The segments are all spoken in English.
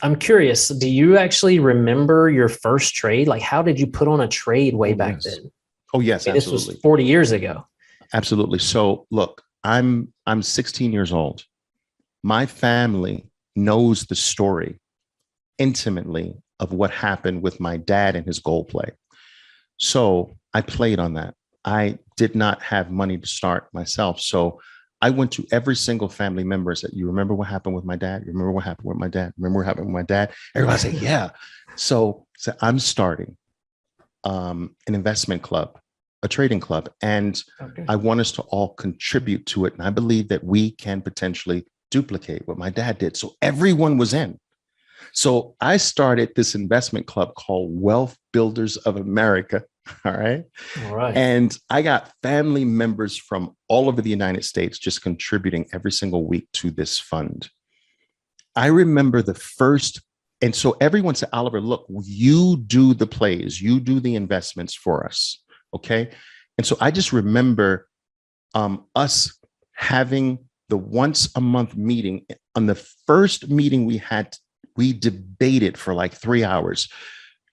I'm curious, do you actually remember your first trade? Like, how did you put on a trade way Oh, back yes. then? Oh, yes, I mean, this was absolutely. 40 years ago. Absolutely. So look, I'm 16 years old. My family knows the story intimately of what happened with my dad and his gold play. So I played on that. I did not have money to start myself. So I went to every single family member and said, you remember what happened with my dad? You remember what happened with my dad? Remember what happened with my dad? Everybody said, yeah. So I'm starting an investment club, a trading club, and Okay. I want us to all contribute to it. And I believe that we can potentially duplicate what my dad did. So everyone was in. So I started this investment club called Wealth Builders of America. All right. All right. And I got family members from all over the United States just contributing every single week to this fund. I remember the first, and so everyone said, Oliver, look, you do the plays, you do the investments for us. Okay. And so I just remember us having the once a month meeting. On the first meeting we had, we debated for like 3 hours.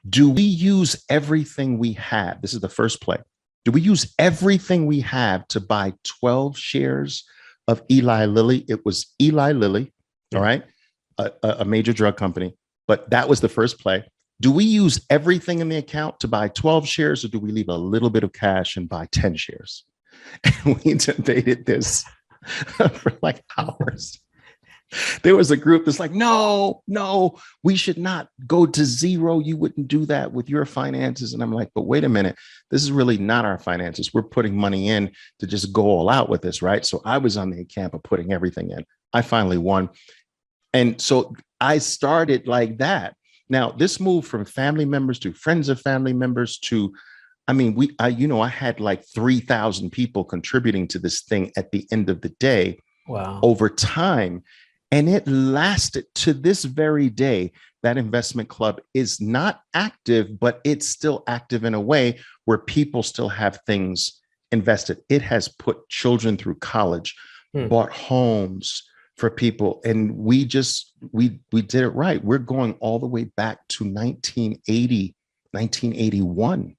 Do we use everything we have? This is the first play. Do we use everything we have to buy 12 shares of Eli Lilly? It was Eli Lilly, all right, a major drug company, but that was the first play. Do we use everything in the account to buy 12 shares, or do we leave a little bit of cash and buy 10 shares? And we debated this for like hours. There was a group that's like, no, no, we should not go to zero. You wouldn't do that with your finances. And I'm like, but wait a minute, this is really not our finances. We're putting money in to just go all out with this, right? So I was on the camp of putting everything in. I finally won. And so I started like that. Now, this moved from family members to friends of family members to, I mean, I had like 3,000 people contributing to this thing at the end of the day. Wow. Over time. And it lasted to this very day. That investment club is not active, but it's still active in a way where people still have things invested. It has put children through college, bought homes for people. And we did it right. We're going all the way back to 1980, 1981.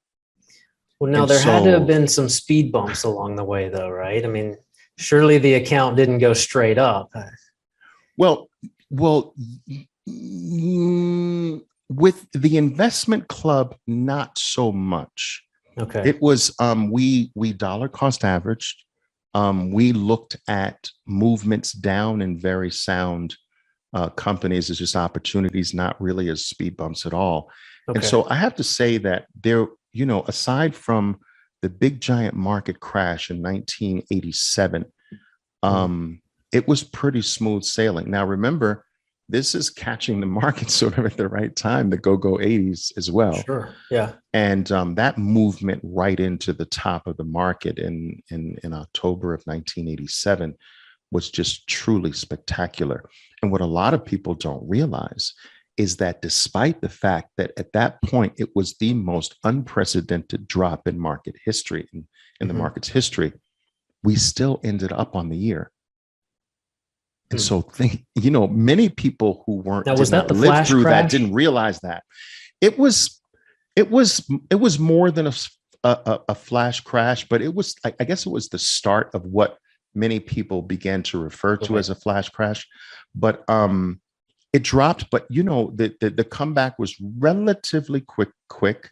Well, now And there had to have so, been some speed bumps along the way, though, right? I mean, surely the account didn't go straight up. well, well, with the investment club, not so much. Okay. It was we dollar cost averaged. We looked at movements down in very sound companies as just opportunities, not really as speed bumps at all. And Okay. so I have to say that there, aside from the big giant market crash in 1987, it was pretty smooth sailing. Now, remember, this is catching the market sort of at the right time, the go-go 80s as well. Sure. Yeah. And that movement right into the top of the market in October of 1987 was just truly spectacular. And what a lot of people don't realize is that despite the fact that at that point it was the most unprecedented drop in market history, in the market's history, we still ended up on the year. And so many people who Now, was did that not the live flash through that crash? didn't realize that. It was more than a flash crash, but it was, I guess it was the start of what many people began to refer to Right. as a flash crash. But it dropped, but the comeback was relatively quick,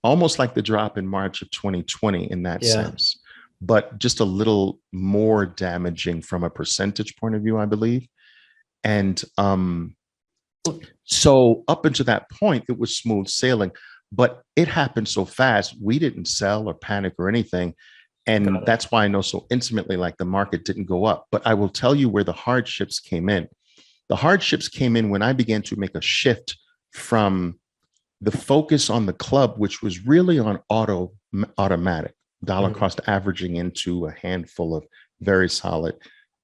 almost like the drop in March of 2020 in that Yeah. sense, but just a little more damaging from a percentage point of view, I believe. And so up until that point, it was smooth sailing, but it happened so fast, we didn't sell or panic or anything. And Got it. that's why I know so intimately, like the market didn't go up. But I will tell you where the hardships came in. The hardships came in when I began to make a shift from the focus on the club, which was really on automatic dollar cost averaging into a handful of very solid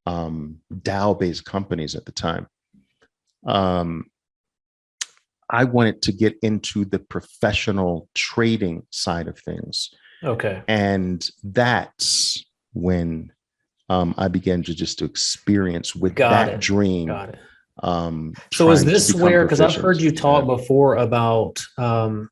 Dow-based companies at the time. I wanted to get into the professional trading side of things. Okay. And that's when I began to experience with Got that it. dream Got it. So is trying to this become where, because I've heard proficient. you talk Yeah. before about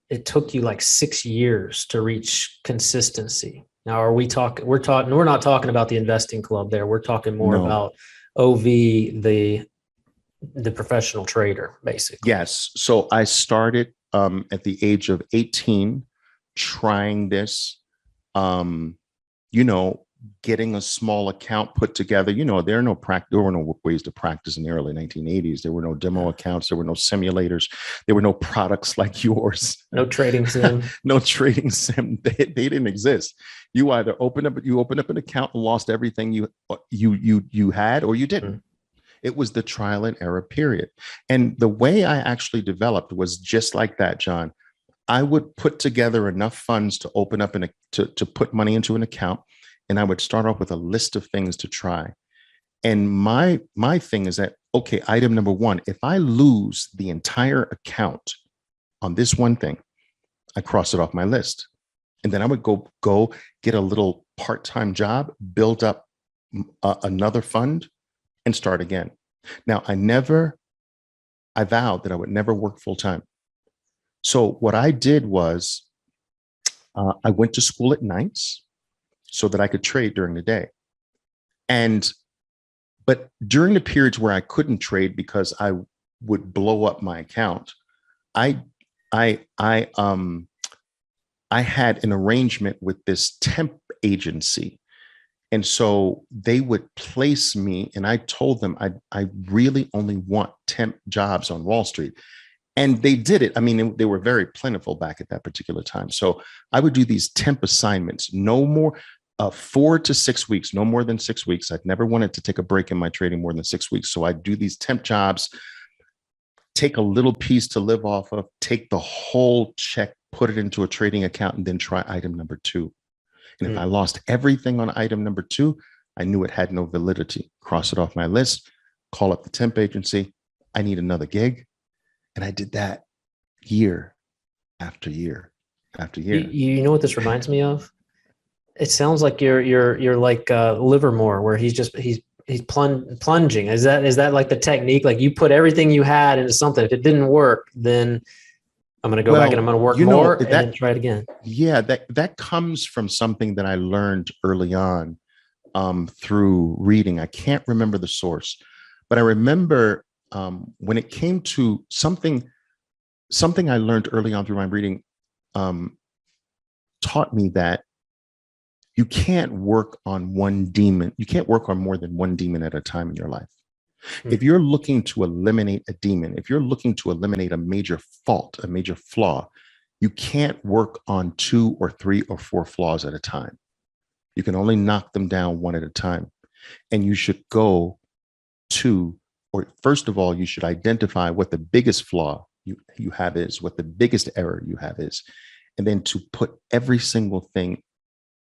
it took you like 6 years to reach consistency. Now, are we talking, we're not talking about the investing club there. We're talking more No. about OV, the professional trader, basically. Yes. So I started at the age of 18 trying this, um, you know, getting a small account put together. You know, there were no ways to practice in the early 1980s. There were no demo accounts. There were no simulators. There were no products like yours. No trading sim. No trading sim. They didn't exist. You either opened up an account and lost everything you had, or you didn't. It was the trial and error period. And the way I actually developed was just like that, John. I would put together enough funds to open up to put money into an account, and I would start off with a list of things to try. And my thing is that, okay, item number one, if I lose the entire account on this one thing, I cross it off my list. And then I would go get a little part-time job, build up another fund, and start again. Now, I vowed that I would never work full time. So what I did was I went to school at nights so that I could trade during the day. But during the periods where I couldn't trade because I would blow up my account, I had an arrangement with this temp agency. And so they would place me, and I told them I really only want temp jobs on Wall Street. And they did it. I mean, they were very plentiful back at that particular time. So I would do these temp assignments, no more, 4 to 6 weeks, no more than 6 weeks. I'd never wanted to take a break in my trading more than 6 weeks. So I'd do these temp jobs, take a little piece to live off of, take the whole check, put it into a trading account, and then try item number 2. And if I lost everything on item number 2, I knew it had no validity. Cross it off my list, call up the temp agency. I need another gig. And I did that year after year after year. You know what this reminds me of? It sounds like you're like Livermore, where he's plunging. Is that like the technique? Like you put everything you had into something. If it didn't work, then I'm going to go back and I'm going to work more and then try it again. Yeah, that comes from something that I learned early on through reading. I can't remember the source, but I remember when it came to something I learned early on through my reading taught me that you can't work on one demon. You can't work on more than one demon at a time in your life. If you're looking to eliminate a demon, if you're looking to eliminate a major fault, a major flaw, you can't work on 2 or 3 or 4 flaws at a time. You can only knock them down one at a time. And you should go to, or first of all, you should identify what the biggest flaw you have is, what the biggest error you have is, and then to put every single thing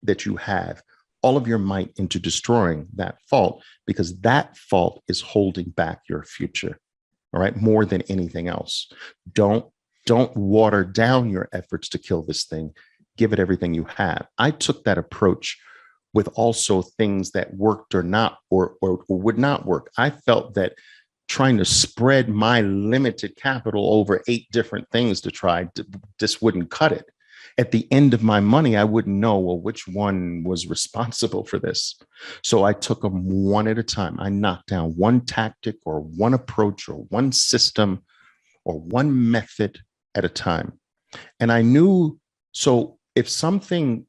that you have, all of your might, into destroying that fault, because that fault is holding back your future. All right. More than anything else. Don't water down your efforts to kill this thing. Give it everything you have. I took that approach with also things that worked or not, or would not work. I felt that trying to spread my limited capital over 8 different things to try just wouldn't cut it. At the end of my money, I wouldn't know, well, which one was responsible for this. So I took them one at a time. I knocked down one tactic or one approach or one system or one method at a time. And I knew, so if something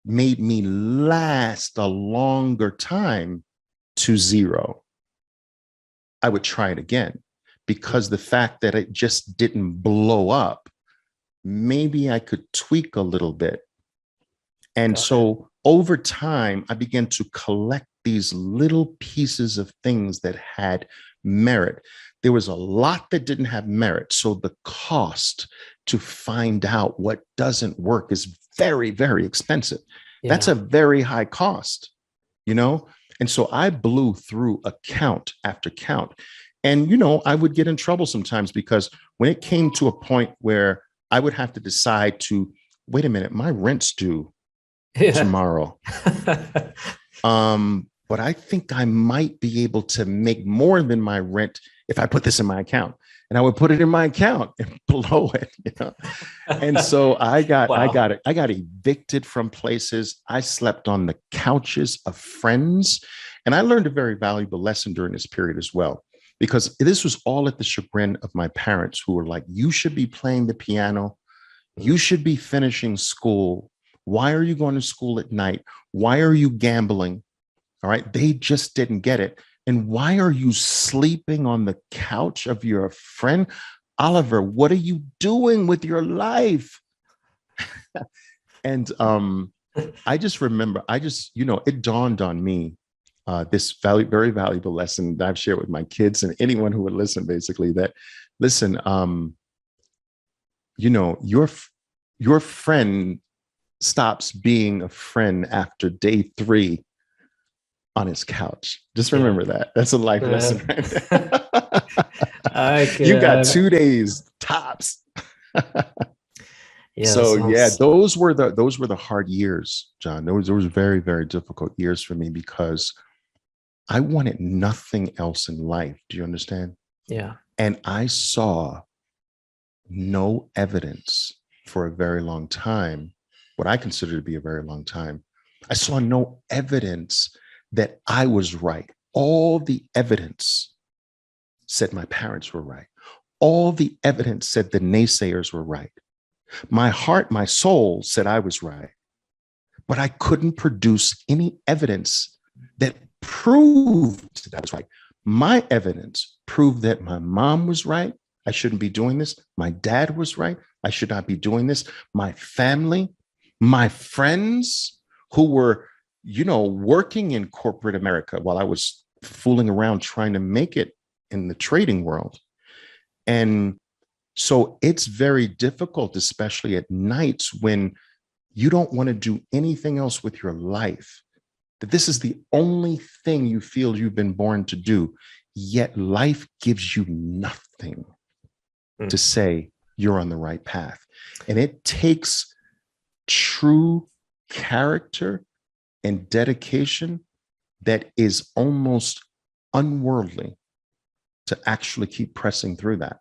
made me last a longer time to 0, I would try it again, because the fact that it just didn't blow up, maybe I could tweak a little bit. And so over time, I began to collect these little pieces of things that had merit. There was a lot that didn't have merit. So the cost to find out what doesn't work is very, very expensive. Yeah. That's a very high cost, you know? And so I blew through account after count. And, you know, I would get in trouble sometimes, because when it came to a point where I would have to decide to, wait a minute, my rent's due tomorrow. But I think I might be able to make more than my rent if I put this in my account, and I would put it in my account and blow it, And so Wow. I got evicted from places. I slept on the couches of friends. And I learned a very valuable lesson during this period as well, because this was all at the chagrin of my parents, who were like, you should be playing the piano. You should be finishing school. Why are you going to school at night? Why are you gambling? All right. They just didn't get it. And why are you sleeping on the couch of your friend? Oliver, what are you doing with your life? And I just remember, it dawned on me, this very valuable lesson that I've shared with my kids and anyone who would listen, basically, that, listen, your friend stops being a friend after day 3 on his couch. Just remember that. That's a life lesson, right? You got 2 days tops. Those were the hard years, John. Those were very, very difficult years for me, because I wanted nothing else in life. Do you understand? Yeah. And I saw no evidence for a very long time, what I consider to be a very long time. I saw no evidence that I was right. All the evidence said my parents were right. All the evidence said the naysayers were right. My heart, my soul said I was right. But I couldn't produce any evidence that proved that I was right. My evidence proved that my mom was right. I shouldn't be doing this. My dad was right. I should not be doing this. My family, my friends who were, working in corporate America while I was fooling around trying to make it in the trading world. And so it's very difficult, especially at nights when you don't want to do anything else with your life, that this is the only thing you feel you've been born to do, yet life gives you nothing to say you're on the right path. And it takes true character and dedication that is almost unworldly to actually keep pressing through that,